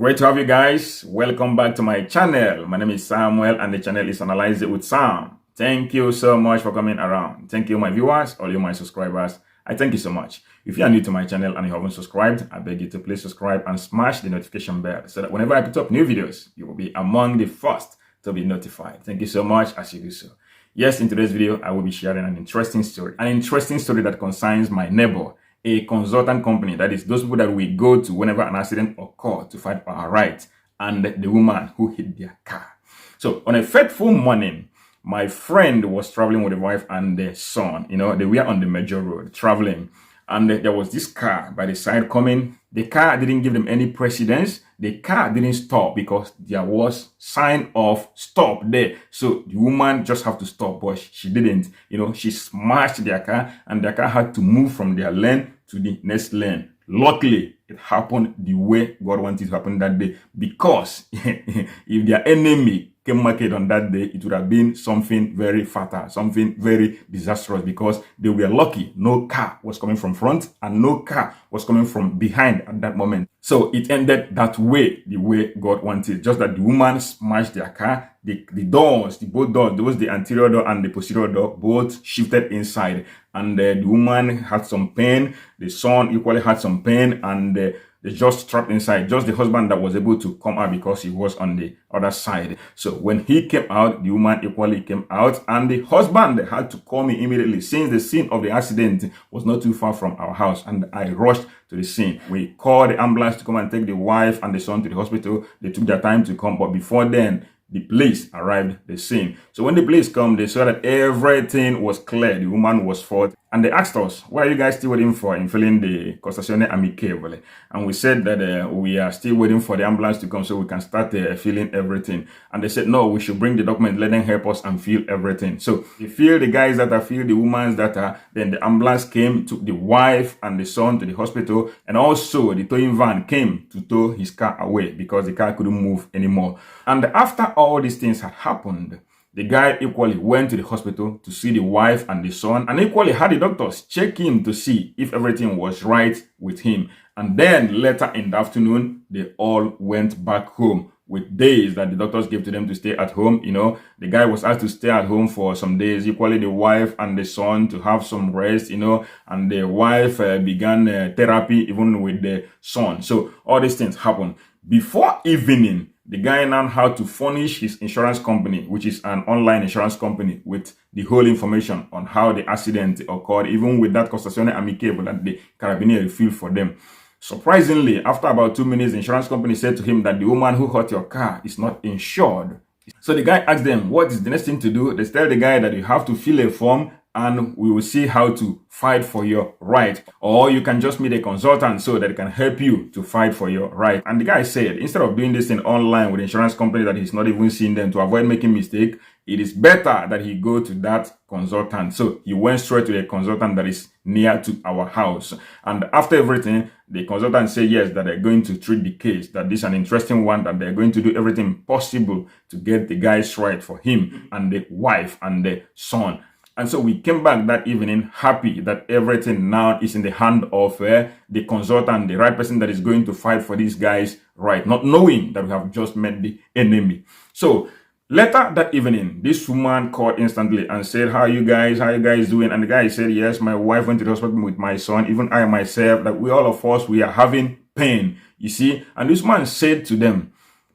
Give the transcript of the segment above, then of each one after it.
Great to have you guys. Welcome back to my channel. My name is Samuel and the channel is Analyze It with Sam. Thank you so much for coming around. Thank you, my viewers, all you my subscribers. I thank you so much. If you are new to my channel and you haven't subscribed, I beg you to please subscribe and smash the notification bell so that whenever I put up new videos, you will be among the first to be notified. Thank you so much as you do so. Yes, in today's video, I will be sharing an interesting story that concerns my neighbor, a consultant company, that is those people that we go to whenever an accident occurs to fight for our rights, and the woman who hit their car. So on a fateful morning, my friend was traveling with the wife and the son. You know, they were on the major road traveling, and there was this car by the side coming. The car didn't give them any precedence. The car didn't stop because there was sign of stop there. So the woman just have to stop, but she didn't. You know, she smashed their car and the car had to move from their lane to the next lane. Luckily, it happened the way God wanted it to happen that day, because if their enemy came market on that day, it would have been something very fatal, something very disastrous, because they were lucky. No car was coming from front and no car was coming from behind at that moment. So it ended that way, the way God wanted. Just that the woman smashed their car. The doors, both doors, the anterior door and the posterior door, both shifted inside. And the woman had some pain. The son equally had some pain, and they just trapped inside. Just the husband that was able to come out because he was on the other side. So when he came out, the woman equally came out, and the husband had to call me immediately, since the scene of the accident was not too far from our house, and I rushed to the scene. We called the ambulance to come and take the wife and the son to the hospital. They took their time to come, but before then, the police arrived at the scene. So when the police come, they saw that everything was clear. The woman was fought. And they asked us, what are you guys still waiting for in filling the Costazione Amichevole? And we said that we are still waiting for the ambulance to come so we can start filling everything. And they said, no, we should bring the document, let them help us and fill everything. So they filled the guys that are filled, the women's that are, then the ambulance came, took the wife and the son to the hospital. And also the towing van came to tow his car away because the car couldn't move anymore. And after all these things had happened, the guy equally went to the hospital to see the wife and the son, and equally had the doctors check him to see if everything was right with him. And then later in the afternoon, they all went back home with days that the doctors gave to them to stay at home. You know, the guy was asked to stay at home for some days, equally the wife and the son to have some rest, you know, and the wife began therapy even with the son. So all these things happened. Before evening, the guy now had to furnish his insurance company, which is an online insurance company, with the whole information on how the accident occurred, even with that Costazione Amichevole that the Carabinieri filled for them. Surprisingly, after about 2 minutes, the insurance company said to him that the woman who hurt your car is not insured. So the guy asked them, what is the next thing to do? They tell the guy that you have to fill a form and we will see how to fight for your right. Or you can just meet a consultant so that it can help you to fight for your right. And the guy said, instead of doing this thing online with insurance company that he's not even seeing them, to avoid making mistake, it is better that he go to that consultant. So he went straight to a consultant that is near to our house. And after everything, the consultant said yes, that they're going to treat the case, that this is an interesting one, that they're going to do everything possible to get the guys right for him and the wife and the son. And so we came back that evening happy that everything now is in the hand of the consultant, the right person that is going to fight for these guys right, not knowing that we have just met the enemy. So later that evening, this woman called instantly and said, how you guys doing? And the guy said, yes, my wife went to the hospital with my son, even I myself, that we all of us, we are having pain, you see. And this man said to them,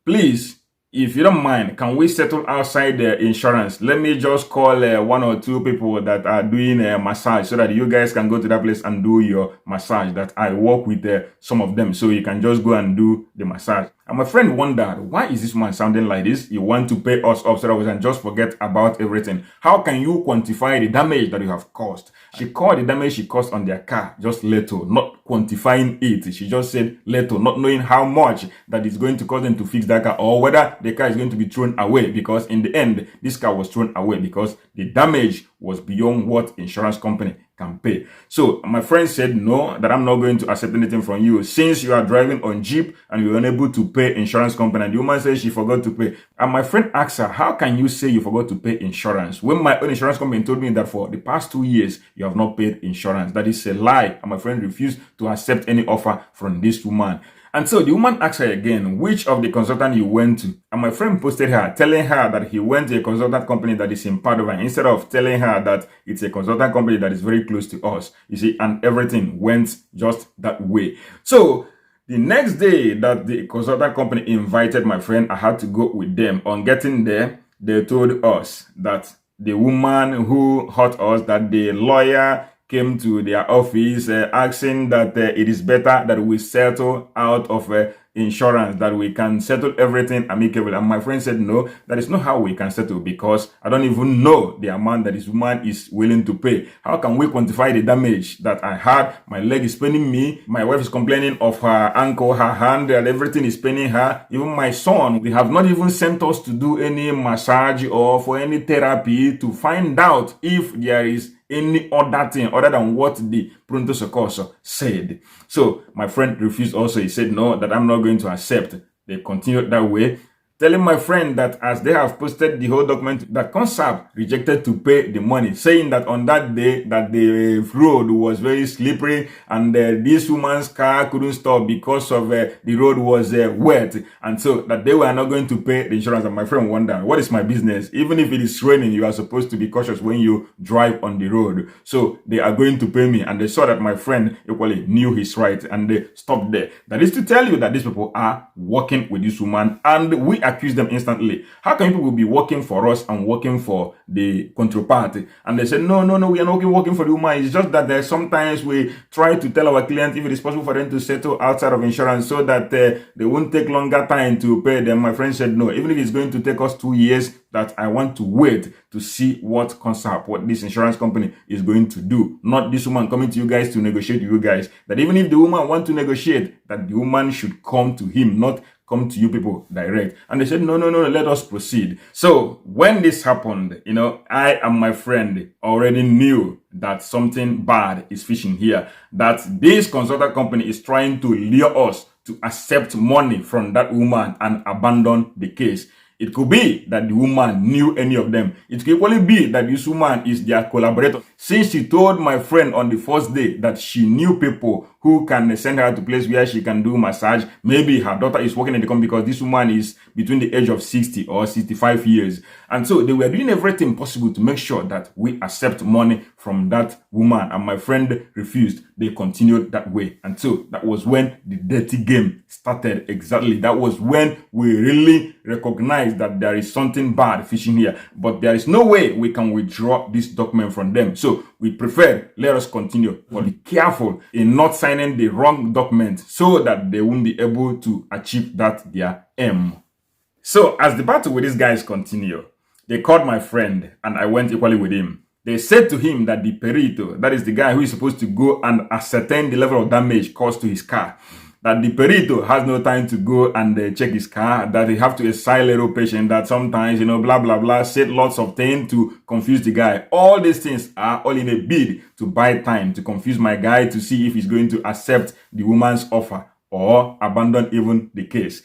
please, if you don't mind, can we settle outside the insurance? Let me just call 1 or 2 people that are doing a massage so that you guys can go to that place and do your massage, that I work with some of them, so you can just go and do the massage. And my friend wondered, why is this man sounding like this? You want to pay us up so that we can just forget about everything. How can you quantify the damage that you have caused? She called the damage she caused on their car just little, not quantifying it. She just said little, not knowing how much that is going to cost them to fix that car, or whether the car is going to be thrown away, because in the end, this car was thrown away because the damage was beyond what insurance company can pay. So my friend said, no, that I'm not going to accept anything from you, since you are driving on Jeep and you're unable to pay insurance company. And the woman says she forgot to pay. And my friend asked her, how can you say you forgot to pay insurance when my own insurance company told me that for the past 2 years you have not paid insurance? That is a lie. And my friend refused to accept any offer from this woman. And so the woman asked her again, which of the consultant you went to? And my friend posted her, telling her that he went to a consultant company that is in Padova, instead of telling her that it's a consultant company that is very close to us. You see, and everything went just that way. So the next day that the consultant company invited my friend, I had to go with them. On getting there, they told us that the woman who hurt us, that the lawyer came to their office asking that it is better that we settle out of insurance, that we can settle everything amicably. And my friend said, no, that is not how we can settle, because I don't even know the amount that this woman is willing to pay. How can we quantify the damage that I had? My leg is paining me. My wife is complaining of her ankle, her hand, and everything is paining her. Even my son, they have not even sent us to do any massage or for any therapy to find out if there is any other thing other than what the pronto soccorso said. So my friend refused also. He said, no, that I'm not going to accept. They continued that way, telling my friend that as they have posted the whole document, that CONSAP rejected to pay the money, saying that on that day that the road was very slippery and this woman's car couldn't stop because of the road was wet, and so that they were not going to pay the insurance. And my friend wondered, what is my business? Even if it is raining, you are supposed to be cautious when you drive on the road. So they are going to pay me, and they saw that my friend equally knew his right, and they stopped there. That is to tell you that these people are working with this woman, and we accuse them instantly. How can people be working for us and working for the counterpart? And they say, no, we are not working for the woman. It's just that sometimes we try to tell our client if it is possible for them to settle outside of insurance so that they won't take longer time to pay them. My friend said, no, even if it's going to take us 2 years, that I want to wait to see what CONSAP, what this insurance company is going to do. Not this woman coming to you guys to negotiate with you guys. That even if the woman want to negotiate, that the woman should come to him, not come to you people direct. And they said, no, let us proceed. So when this happened, I and my friend already knew that something bad is fishing here, that this consultant company is trying to lure us to accept money from that woman and abandon the case. It could be that the woman knew any of them. It could equally be that this woman is their collaborator. Since she told my friend on the first day that she knew people who can send her to a place where she can do massage. Maybe her daughter is working in the company, because this woman is between the age of 60 or 65 years. And so they were doing everything possible to make sure that we accept money from that woman. And my friend refused. They continued that way. And so that was when the dirty game started. Exactly. That was when we really recognized that there is something bad fishing here. But there is no way we can withdraw this document from them. So we prefer, let us continue. But be careful in not signing the wrong document so that they won't be able to achieve that their aim. So as the battle with these guys continue, they called my friend and I went equally with him. They said to him that the perito, that is the guy who is supposed to go and ascertain the level of damage caused to his car, that the perito has no time to go and check his car, that he have to assign a little patient, that sometimes, blah, blah, blah, said lots of things to confuse the guy. All these things are all in a bid to buy time, to confuse my guy, to see if he's going to accept the woman's offer or abandon even the case.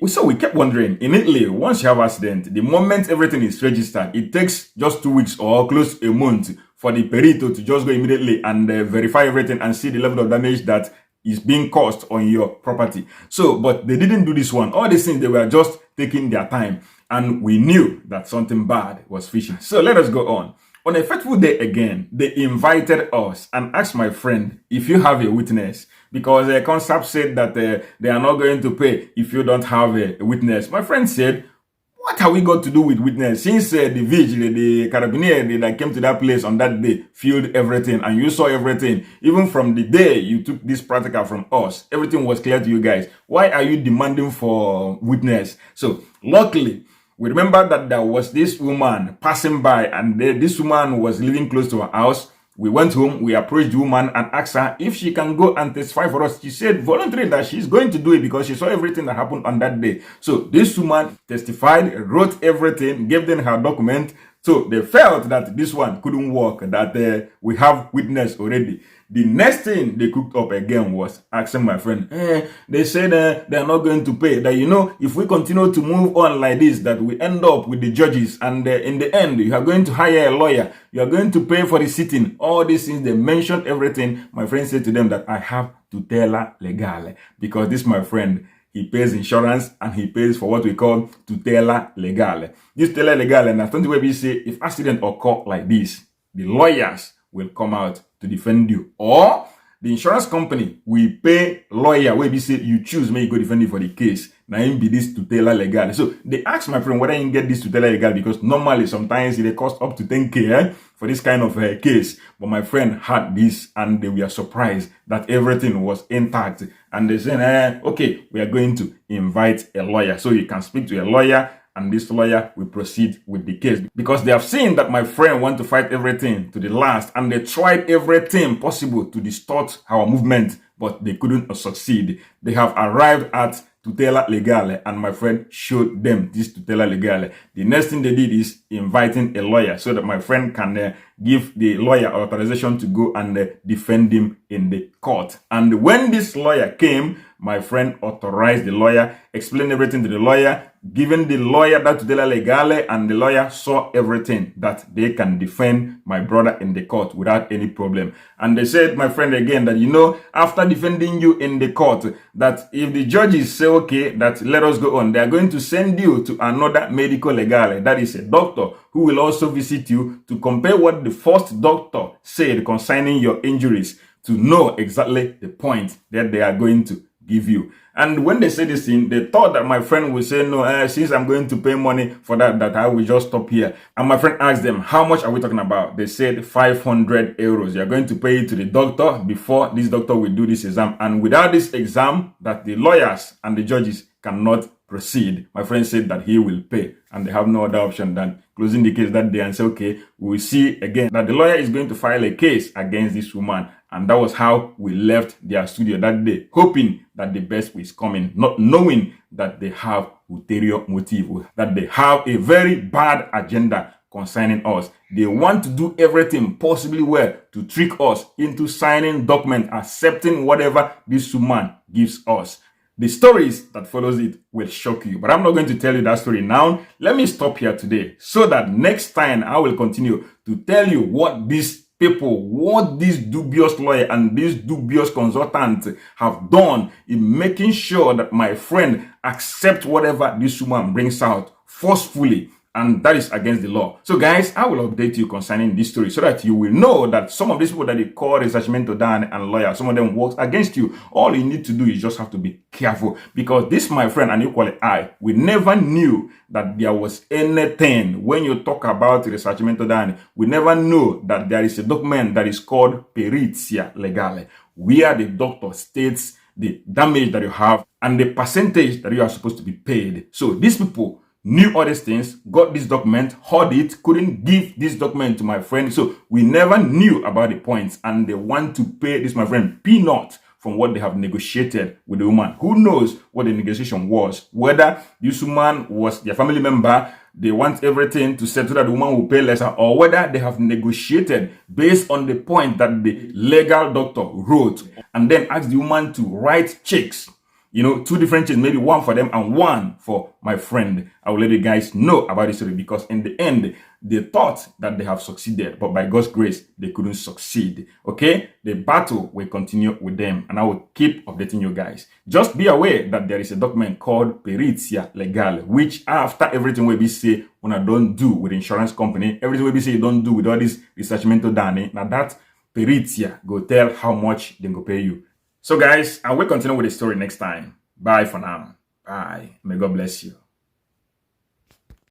So we kept wondering, in Italy, once you have accident, the moment everything is registered, it takes just 2 weeks or close to a month for the perito to just go immediately and verify everything and see the level of damage that is being caused on your property. So, but they didn't do this one. All these things, they were just taking their time. And we knew that something bad was fishing. So let us go on. On a fateful day again, they invited us and asked my friend if you have a witness, because the CONSAP said that they are not going to pay if you don't have a witness. My friend said, what have we got to do with witness? Since the vigil, the carabinieri that came to that place on that day filled everything and you saw everything, even from the day you took this practical from us, everything was clear to you guys. Why are you demanding for witness? So luckily, we remember that there was this woman passing by and this woman was living close to our house. We went home, we approached the woman and asked her if she can go and testify for us. She said voluntarily that she's going to do it because she saw everything that happened on that day. So this woman testified, wrote everything, gave them her document, So they felt that this one couldn't work, that we have witness already. The next thing they cooked up again was asking my friend, they said they are not going to pay. That, if we continue to move on like this, that we end up with the judges. And in the end, you are going to hire a lawyer. You are going to pay for the sitting. All these things, they mentioned everything. My friend said to them that I have tutela legale. Because this, my friend, he pays insurance and he pays for what we call tutela legale. This tutela legale, and that's the way we say, if accident occur like this, the lawyers will come out to defend you, or the insurance company will pay lawyer where we say you choose, may you go defend you for the case. Now him be this tutela legal. So they asked my friend whether he can get this tutela legal, because normally sometimes it cost up to 10K for this kind of case. But my friend had this and they were surprised that everything was intact. And they said, okay, we are going to invite a lawyer. So you can speak to a lawyer, and this lawyer will proceed with the case, because they have seen that my friend want to fight everything to the last, and they tried everything possible to distort our movement, but they couldn't succeed. They have arrived at tutela legale, and my friend showed them this tutela legale. The next thing they did is inviting a lawyer so that my friend can give the lawyer authorization to go and defend him in the court. And when this lawyer came, my friend authorized the lawyer, explained everything to the lawyer, given the lawyer that tutela legale, and the lawyer saw everything that they can defend my brother in the court without any problem. And they said, my friend, again, that, after defending you in the court, that if the judges say, okay, that let us go on, they are going to send you to another medical legale, that is a doctor who will also visit you to compare what the first doctor said concerning your injuries, to know exactly the point that they are going to give you. And when they said this thing, they thought that my friend would say, no, since I'm going to pay money for that I will just stop here. And my friend asked them, how much are we talking about? They said 500 euros. You're going to pay it to the doctor before this doctor will do this exam. And without this exam, that the lawyers and the judges cannot proceed. My friend said that he will pay, and they have no other option than closing the case that day and say, okay, we will see again that the lawyer is going to file a case against this woman. And that was how we left their studio that day, hoping that the best is coming, not knowing that they have ulterior motive, that they have a very bad agenda concerning us. They want to do everything possibly well to trick us into signing document, accepting whatever this woman gives us. The stories that follows it will shock you, but I'm not going to tell you that story now. Let me stop here today so that next time I will continue to tell you what these people, what this dubious lawyer and this dubious consultant have done in making sure that my friend accepts whatever this woman brings out forcefully, and that is against the law. So guys, I will update you concerning this story so that you will know that some of these people that they call Resarcimento Dan and lawyer, some of them works against you. All you need to do is just have to be careful, because this, my friend, and equally I, we never knew that there was anything. When you talk about Resarcimento Dan, we never knew that there is a document that is called Perizia Legale, where the doctor states the damage that you have and the percentage that you are supposed to be paid. So these people knew all these things, got this document, heard it, couldn't give this document to my friend. So we never knew about the points, and they want to pay this, my friend, peanuts from what they have negotiated with the woman. Who knows what the negotiation was? Whether this woman was their family member, they want everything to settle that the woman will pay lesser, or whether they have negotiated based on the point that the legal doctor wrote and then asked the woman to write checks. Two different checks, maybe one for them and one for my friend. I will let you guys know about this story, because in the end, they thought that they have succeeded, but by God's grace, they couldn't succeed. Okay? The battle will continue with them, and I will keep updating you guys. Just be aware that there is a document called Perizia Legale, which after everything we be say, when I don't do with insurance company, everything we be say you don't do with all this Resarcimento Dan, now that Perizia go tell how much they go pay you. So guys, I will continue with the story next time. Bye for now. Bye. May God bless you.